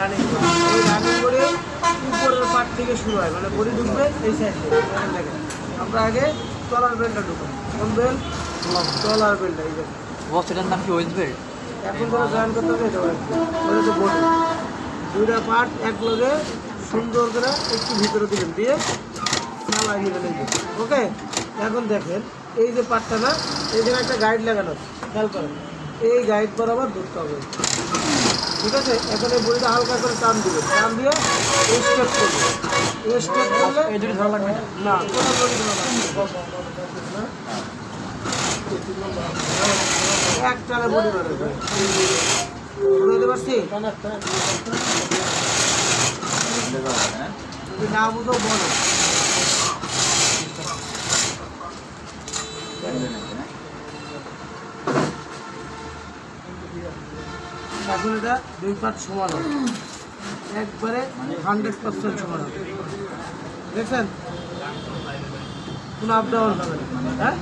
Running body. এই running body উপরের part থেকে শুরু হয়, মানে বডি ঢুকবে এই সাইড থেকে। দেখেন আমরা আগে তলার বেল্টটা ঢুকবো। কোন বেল্ট? তলার বেল্টটা। এই দেখেন বস, এটার নাম কি ওয়েস্ট বেল্ট? এখন যারা জয়েন করতে হবে এটা ওটা তো বডি। দুইটা পার্ট এক লগে সুন্দর করে একটু ভিতরে দিবেন, দিয়ে চালাই দিবেন। ওকে, এখন দেখেন এই যে পার্টটা না, এইখানে একটা গাইড লাগানো, খেয়াল করেন। এই গাইড বরাবর ধরতে হবে, ঠিক আছে? এখন এই বডিটা হালকা করে টান দিবে, টান দিয়ে স্টেপ করবে। স্টেপ করলে এই দুটো ধরা লাগবে না, কোনো বডি ধরা লাগবে না। এক টানে বডি বানাবে, বুঝতে পারছি? যদি না বুঝো বলো। এখন এটা দুই পার্ট সমান হবে, একবারে 100% সমান হবে। দেখছেন? কোনো আপ ডাউন হবে না। হ্যাঁ,